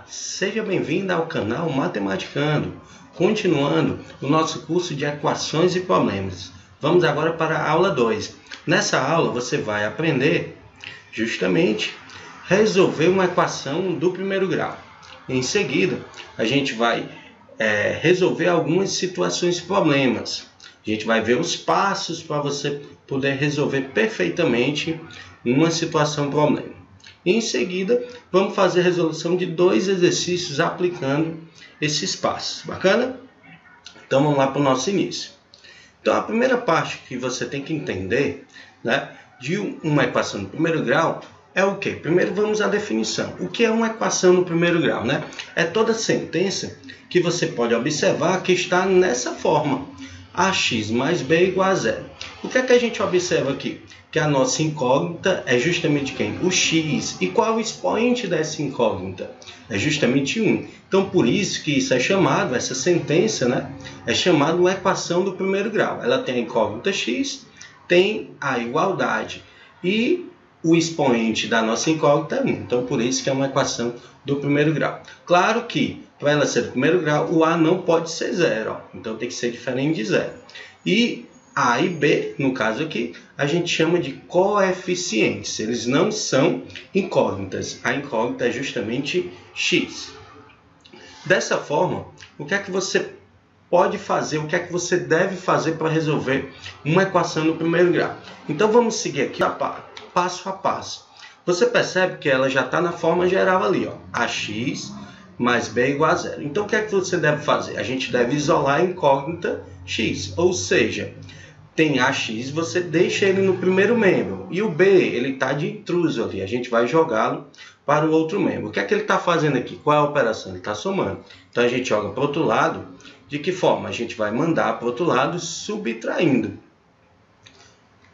Olá, seja bem-vindo ao canal Matematicando, continuando o nosso curso de equações e problemas. Vamos agora para a aula 2. Nessa aula você vai aprender justamente resolver uma equação do primeiro grau. Em seguida, a gente vai resolver algumas situações e problemas. A gente vai ver os passos para você poder resolver perfeitamente uma situação problema. Em seguida, vamos fazer a resolução de 2 exercícios aplicando esses passos. Bacana? Então, vamos lá para o nosso início. Então, a primeira parte que você tem que entender, né, de uma equação no primeiro grau é o quê? Primeiro, vamos à definição. O que é uma equação no primeiro grau, né? É toda sentença que você pode observar que está nessa forma. Ax mais b igual a zero. O que é que a gente observa aqui? Que a nossa incógnita é justamente quem? O x. E qual é o expoente dessa incógnita? É justamente 1. Então, por isso que isso é chamado, essa sentença, né, é chamada uma equação do primeiro grau. Ela tem a incógnita x, tem a igualdade e o expoente da nossa incógnita é 1. Então, por isso que é uma equação do primeiro grau. Claro que, para ela ser do primeiro grau, o a não pode ser zero. Ó. Então, tem que ser diferente de zero. E a e b, no caso aqui, a gente chama de coeficientes. Eles não são incógnitas. A incógnita é justamente x. Dessa forma, o que é que você pode fazer, o que é que você deve fazer para resolver uma equação no primeiro grau? Então, vamos seguir aqui passo a passo. Você percebe que ela já está na forma geral ali, ó, ax mais b igual a zero. Então, o que é que você deve fazer? A gente deve isolar a incógnita x, ou seja, tem ax, você deixa ele no primeiro membro. E o b, ele está de intruso ali. A gente vai jogá-lo para o outro membro. O que é que ele está fazendo aqui? Qual é a operação? Ele está somando. Então, a gente joga para o outro lado. De que forma? A gente vai mandar para o outro lado subtraindo.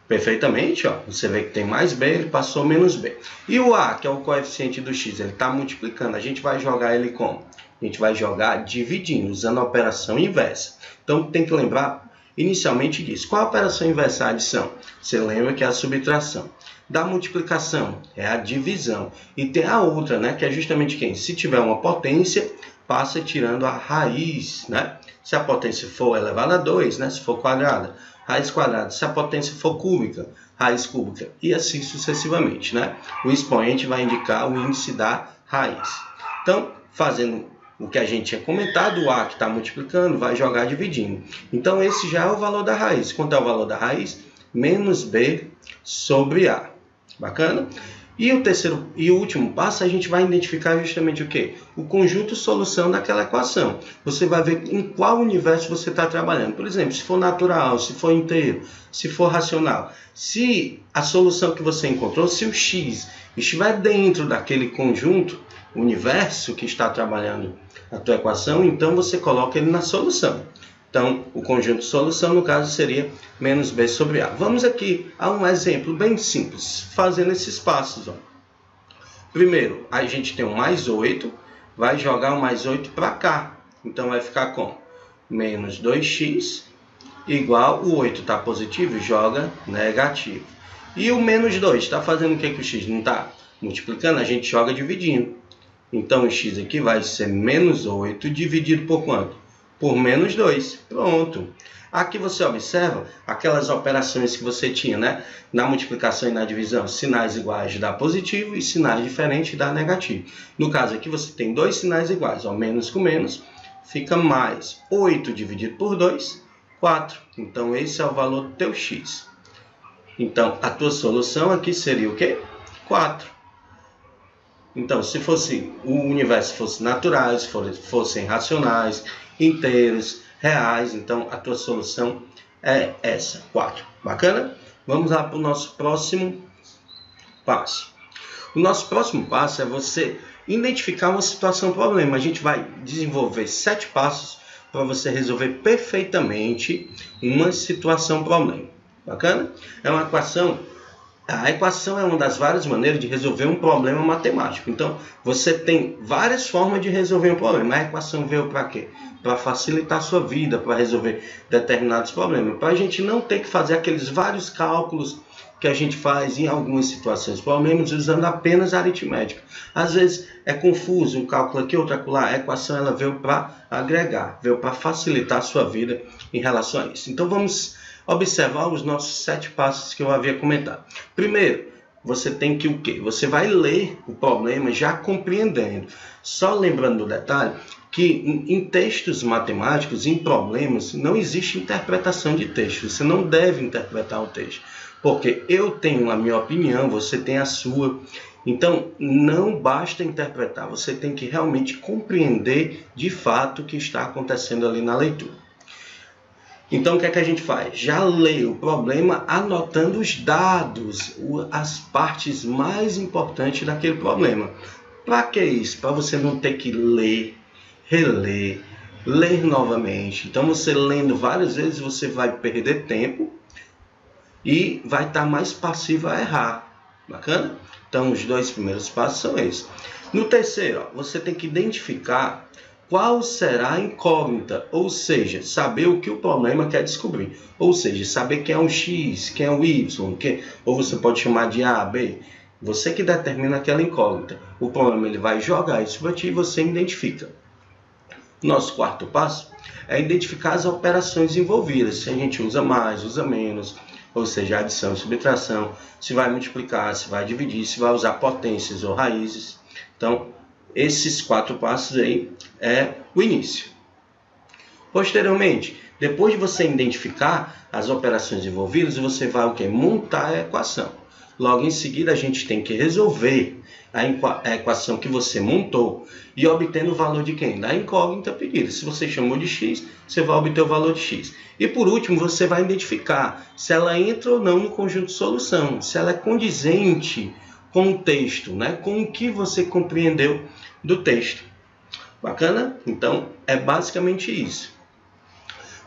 Perfeitamente, ó. Você vê que tem mais b, ele passou menos b. E o a, que é o coeficiente do x, ele está multiplicando. A gente vai jogar ele como? A gente vai jogar dividindo, usando a operação inversa. Então, tem que lembrar inicialmente disso. Qual a operação inversa? A adição. Você lembra que é a subtração. Da multiplicação é a divisão. E tem a outra, né, que é justamente quem? Se tiver uma potência, passa tirando a raiz, né? Se a potência for elevada a 2, né, se for quadrada, raiz quadrada. Se a potência for cúbica, raiz cúbica. E assim sucessivamente, né? O expoente vai indicar o índice da raiz. Então, fazendo o que a gente tinha comentado, o a que está multiplicando, vai jogar dividindo. Então, esse já é o valor da raiz. Quanto é o valor da raiz? Menos b sobre a. Bacana? E o terceiro e o último passo, a gente vai identificar justamente o quê? O conjunto solução daquela equação. Você vai ver em qual universo você está trabalhando. Por exemplo, se for natural, se for inteiro, se for racional. Se a solução que você encontrou, se o x estiver dentro daquele conjunto, universo que está trabalhando a tua equação, então você coloca ele na solução. Então, o conjunto de solução, no caso, seria menos b sobre a. Vamos aqui a um exemplo bem simples, fazendo esses passos. Ó. Primeiro, a gente tem um mais 8, vai jogar o mais 8 para cá. Então, vai ficar com menos 2x igual, o 8 está positivo, joga negativo. E o menos 2, está fazendo o que o x não está multiplicando? A gente joga dividindo. Então, o x aqui vai ser menos 8 dividido por quanto? Por menos 2. Pronto. Aqui você observa aquelas operações que você tinha, né? Na multiplicação e na divisão, sinais iguais dá positivo e sinais diferentes dá negativo. No caso aqui você tem dois sinais iguais, ó, menos com menos, fica mais 8 dividido por 2, 4. Então esse é o valor do teu x. Então a tua solução aqui seria o quê? 4. Então, se fosse o universo fosse naturais, fossem racionais, inteiros, reais, então a tua solução é essa, 4. Bacana? Vamos lá para o nosso próximo passo. O nosso próximo passo é você identificar uma situação problema. A gente vai desenvolver 7 passos para você resolver perfeitamente uma situação problema. Bacana? É uma equação. A equação é uma das várias maneiras de resolver um problema matemático. Então, você tem várias formas de resolver um problema. A equação veio para quê? Para facilitar a sua vida, para resolver determinados problemas. Para a gente não ter que fazer aqueles vários cálculos que a gente faz em algumas situações, pelo menos usando apenas a aritmética. Às vezes é confuso, um cálculo aqui, outro acolá. A equação ela veio para agregar, veio para facilitar a sua vida em relação a isso. Então vamos observar os nossos 7 passos que eu havia comentado. Primeiro, você tem que o quê? Você vai ler o problema já compreendendo. Só lembrando do detalhe que em textos matemáticos, em problemas, não existe interpretação de texto. Você não deve interpretar o texto. Porque eu tenho a minha opinião, você tem a sua. Então, não basta interpretar. Você tem que realmente compreender de fato o que está acontecendo ali na leitura. Então, o que é que a gente faz? Já lê o problema anotando os dados, as partes mais importantes daquele problema. Para que isso? Para você não ter que ler, reler, ler novamente. Então, você lendo várias vezes, você vai perder tempo e vai estar mais passivo a errar. Bacana? Então, os 2 primeiros passos são esses. No terceiro, você tem que identificar qual será a incógnita, ou seja, saber o que o problema quer descobrir. Ou seja, saber quem é o X, quem é o Y, ou você pode chamar de A, B. Você que determina aquela incógnita. O problema ele vai jogar isso para ti e você identifica. Nosso quarto passo é identificar as operações envolvidas. Se a gente usa mais, usa menos, ou seja, adição e subtração, se vai multiplicar, se vai dividir, se vai usar potências ou raízes. Então, esses 4 passos aí é o início. Posteriormente, depois de você identificar as operações envolvidas, você vai o quê? Montar a equação. Logo em seguida, a gente tem que resolver a equação que você montou e obtendo o valor de quem? Da incógnita pedida. Se você chamou de x, você vai obter o valor de x. E por último, você vai identificar se ela entra ou não no conjunto de solução, se ela é condizente com o texto, né? Com o que você compreendeu do texto. Bacana? Então, é basicamente isso.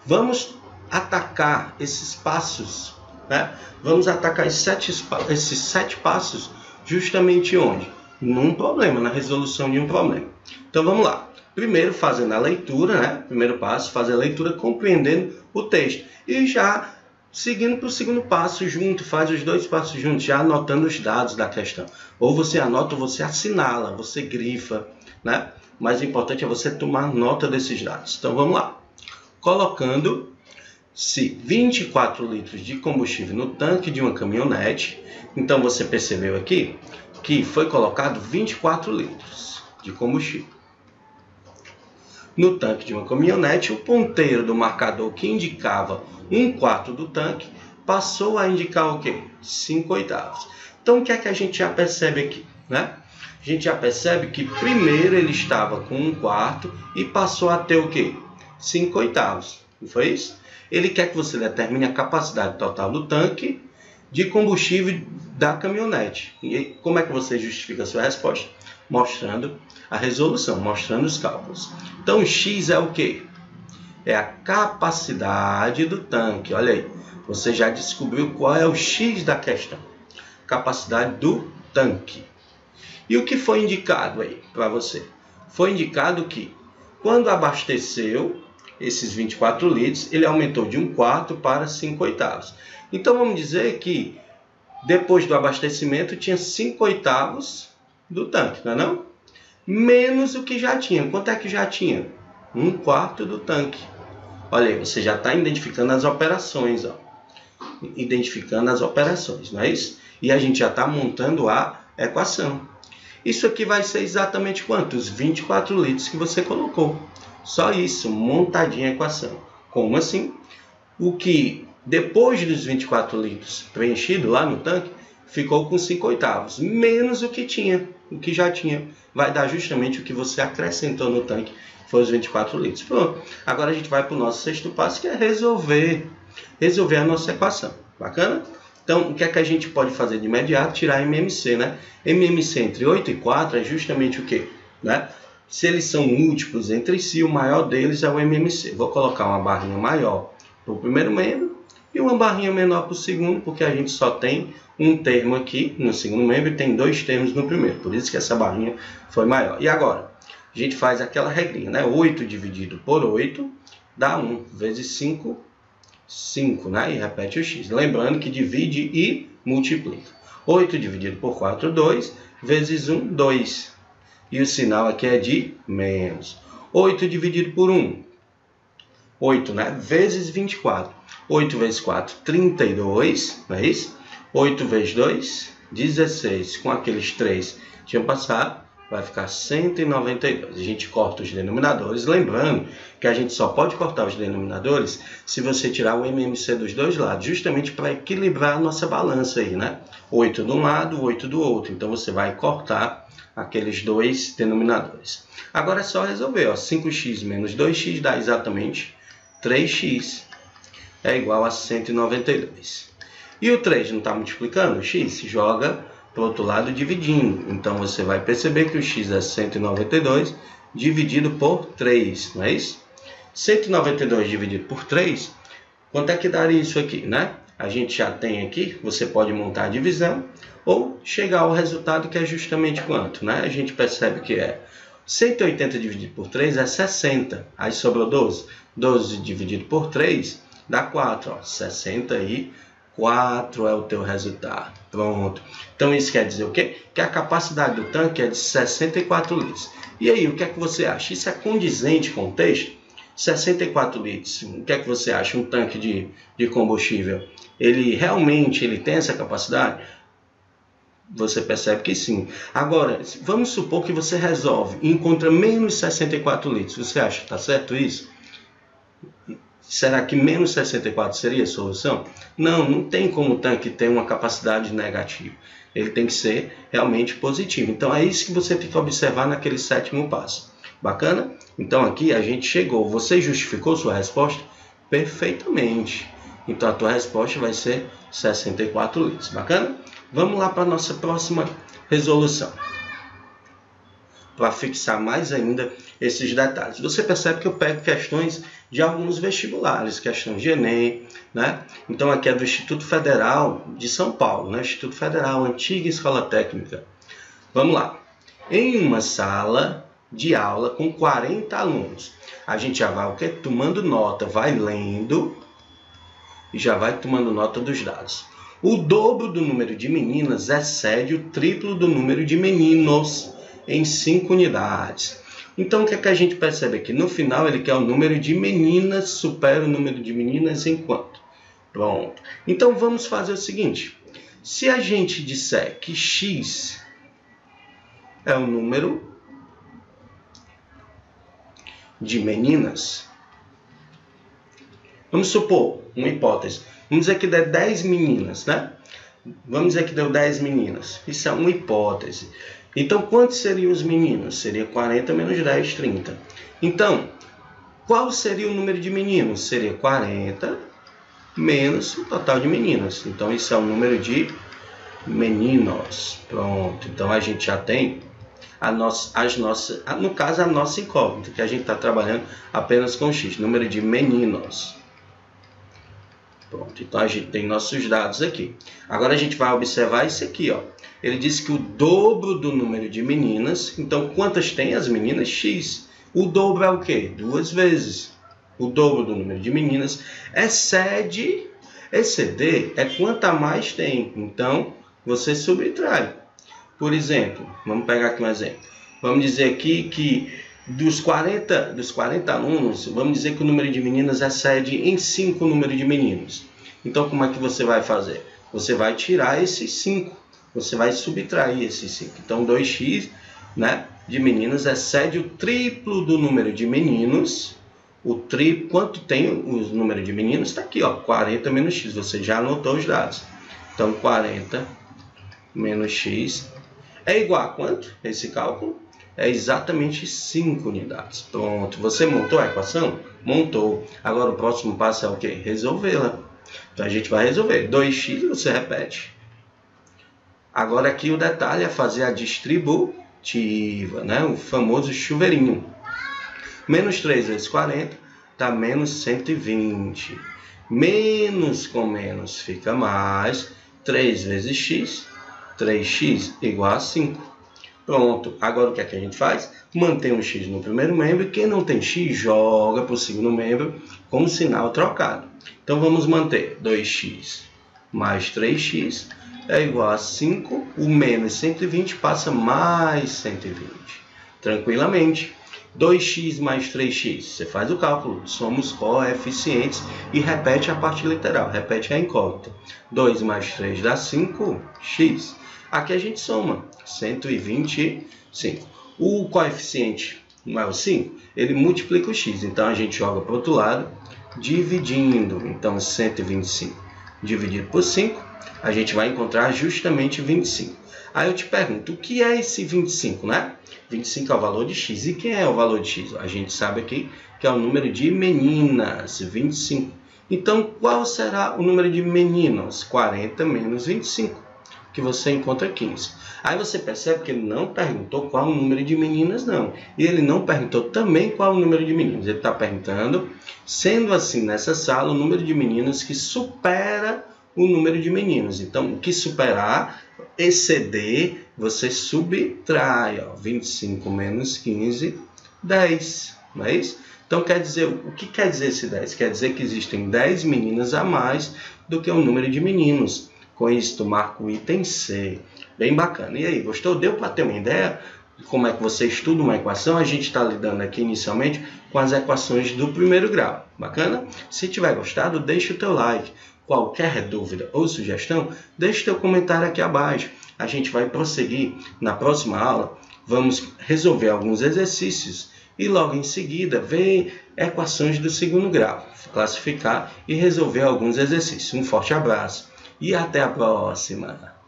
Vamos atacar esses passos, né? Vamos atacar esses 7 passos justamente onde? Num problema, na resolução de um problema. Então, vamos lá. Primeiro, fazendo a leitura, né? Primeiro passo, fazer a leitura compreendendo o texto. E já seguindo para o segundo passo junto, faz os 2 passos juntos, já anotando os dados da questão. Ou você anota ou você assinala, você grifa, né? Mas o importante é você tomar nota desses dados. Então vamos lá. Colocando-se 24 litros de combustível no tanque de uma caminhonete. Então você percebeu aqui que foi colocado 24 litros de combustível. No tanque de uma caminhonete, o ponteiro do marcador que indicava 1/4 do tanque passou a indicar o quê? 5/8. Então, o que é que a gente já percebe aqui, né? A gente já percebe que primeiro ele estava com 1/4 e passou a ter o quê? 5/8. Não foi isso? Ele quer que você determine a capacidade total do tanque de combustível da caminhonete. E como é que você justifica a sua resposta? Mostrando a resolução, mostrando os cálculos. Então, o X é o quê? É a capacidade do tanque. Olha aí, você já descobriu qual é o X da questão. Capacidade do tanque. E o que foi indicado aí para você? Foi indicado que quando abasteceu esses 24 litros, ele aumentou de 1/4 para 5/8. Então, vamos dizer que depois do abastecimento tinha 5/8 do tanque, não é não? Menos o que já tinha. Quanto é que já tinha? 1/4 do tanque. Olha aí, você já está identificando as operações, ó. Identificando as operações, não é isso? E a gente já está montando a equação. Isso aqui vai ser exatamente quanto? Os 24 litros que você colocou. Só isso, montadinha a equação. Como assim? O que depois dos 24 litros preenchido lá no tanque, ficou com 5/8, menos o que tinha, o que já tinha. Vai dar justamente o que você acrescentou no tanque, foi os 24 litros. Pronto. Agora a gente vai para o nosso 6º passo, que é resolver a nossa equação. Bacana? Então, o que é que a gente pode fazer de imediato? Tirar MMC, né? MMC entre 8 e 4 é justamente o quê? Né? Se eles são múltiplos entre si, o maior deles é o MMC. Vou colocar uma barrinha maior para o primeiro membro e uma barrinha menor para o segundo, porque a gente só tem um termo aqui no segundo membro e tem 2 termos no primeiro. Por isso que essa barrinha foi maior. E agora? A gente faz aquela regrinha, né? 8 dividido por 8 dá 1 vezes 5, 5, né? E repete o x. Lembrando que divide e multiplica. 8 dividido por 4, 2, vezes 1, 2. E o sinal aqui é de menos. 8 dividido por 1, 8, né? Vezes 24. 8 vezes 4, 32, não é isso? 8 vezes 2, 16. Com aqueles 3 que tinham passado, vai ficar 192. A gente corta os denominadores, lembrando que a gente só pode cortar os denominadores se você tirar o MMC dos dois lados, justamente para equilibrar a nossa balança aí, né? 8 de um lado, 8 do outro. Então você vai cortar aqueles dois denominadores. Agora é só resolver, ó. 5x menos 2x dá exatamente 3x. É igual a 192. E o 3 não está multiplicando? O x joga para o outro lado dividindo. Então você vai perceber que o x é 192 dividido por 3, não é isso? 192 dividido por 3, quanto é que daria isso aqui, né? A gente já tem aqui, você pode montar a divisão ou chegar ao resultado que é justamente quanto, né? A gente percebe que é 180 dividido por 3 é 60. Aí sobrou 12. 12 dividido por 3 dá 4. Ó. 64 é o teu resultado. Pronto. Então isso quer dizer o quê? Que a capacidade do tanque é de 64 litros. E aí, o que é que você acha? Isso é condizente com o texto? 64 litros. O que é que você acha? Um tanque de combustível, ele realmente tem essa capacidade? Você percebe que sim. Agora, vamos supor que você resolve e encontra menos 64 litros. Você acha que está certo isso? Será que menos 64 seria a solução? Não, não tem como o tanque ter uma capacidade negativa. Ele tem que ser realmente positivo. Então é isso que você tem que observar naquele sétimo passo. Bacana? Então aqui a gente chegou. Você justificou sua resposta? Perfeitamente. Então a tua resposta vai ser 64 litros. Bacana? Vamos lá para a nossa próxima resolução, para fixar mais ainda esses detalhes. Você percebe que eu pego questões de alguns vestibulares, questões de Enem, né? Então aqui é do Instituto Federal de São Paulo, né? Instituto Federal, antiga escola técnica. Vamos lá. Em uma sala de aula com 40 alunos, a gente já vai o quê? Tomando nota, vai lendo e já vai tomando nota dos dados. O dobro do número de meninas excede o triplo do número de meninos em 5 unidades. Então, o que é que a gente percebe aqui? No final, ele quer o número de meninas supera o número de meninas em quanto? Pronto. Então, vamos fazer o seguinte. Se a gente disser que x é o número de meninas, vamos supor, uma hipótese. Vamos dizer que der 10 meninas, né? Vamos dizer que deu 10 meninas. Isso é uma hipótese. Então, quantos seriam os meninos? Seria 40 menos 10, 30. Então, qual seria o número de meninos? Seria 40 menos o total de meninas. Então, isso é o número de meninos. Pronto. Então, a gente já tem no caso, a nossa incógnita, que a gente está trabalhando apenas com x, número de meninos. Pronto, então a gente tem nossos dados aqui. Agora a gente vai observar isso aqui, ó. Ele disse que o dobro do número de meninas, então quantas tem as meninas? X. O dobro é o quê? 2 vezes. O dobro do número de meninas exceder é quanto a mais tem. Então, você subtrai. Por exemplo, vamos pegar aqui um exemplo. Vamos dizer aqui que dos 40 alunos, vamos dizer que o número de meninas excede em 5 o número de meninos. Então, como é que você vai fazer? Você vai tirar esses 5. Você vai subtrair esses 5. Então, 2x, né, de meninas excede o triplo do número de meninos. O triplo, quanto tem o número de meninos? Está aqui, ó, 40 menos x. Você já anotou os dados. Então, 40 menos x é igual a quanto? Esse cálculo é exatamente 5 unidades. Pronto. Você montou a equação? Montou. Agora o próximo passo é o quê? Resolvê-la. Então a gente vai resolver. 2x você repete. Agora aqui o detalhe é fazer a distributiva, né? O famoso chuveirinho. Menos 3 vezes 40 dá menos 120. Menos com menos fica mais. 3 vezes x. 3x igual a 5. Pronto. Agora o que é que a gente faz? Mantém um x no primeiro membro e quem não tem x joga para o segundo membro com o sinal trocado. Então vamos manter 2x mais 3x é igual a 5, o menos 120 passa mais 120. Tranquilamente. 2x mais 3x, você faz o cálculo, somos coeficientes e repete a parte literal, repete a incógnita. 2 mais 3 dá 5x. Aqui a gente soma 125. O coeficiente não é o 5, ele multiplica o x, então a gente joga para o outro lado, dividindo. Então 125 dividido por 5, a gente vai encontrar justamente 25. Aí eu te pergunto, o que é esse 25, né? 25 é o valor de x. E quem é o valor de x? A gente sabe aqui que é o número de meninas, 25. Então, qual será o número de meninos? 40 menos 25, que você encontra 15. Aí você percebe que ele não perguntou qual o número de meninas, não. E ele não perguntou também qual o número de meninos. Ele está perguntando, sendo assim, nessa sala, o número de meninos que supera o número de meninos. Então, o que superar, exceder, você subtrai. Ó, 25 menos 15, 10. Não é isso? Então, quer dizer, o que quer dizer esse 10? Quer dizer que existem 10 meninas a mais do que o número de meninos. Com isso, tu marca o item C. Bem bacana. E aí, gostou? Deu para ter uma ideia de como é que você estuda uma equação? A gente está lidando aqui inicialmente com as equações do primeiro grau. Bacana? Se tiver gostado, deixa o teu like. Qualquer dúvida ou sugestão, deixe teu comentário aqui abaixo. A gente vai prosseguir na próxima aula. Vamos resolver alguns exercícios e logo em seguida ver equações do segundo grau, classificar e resolver alguns exercícios. Um forte abraço e até a próxima!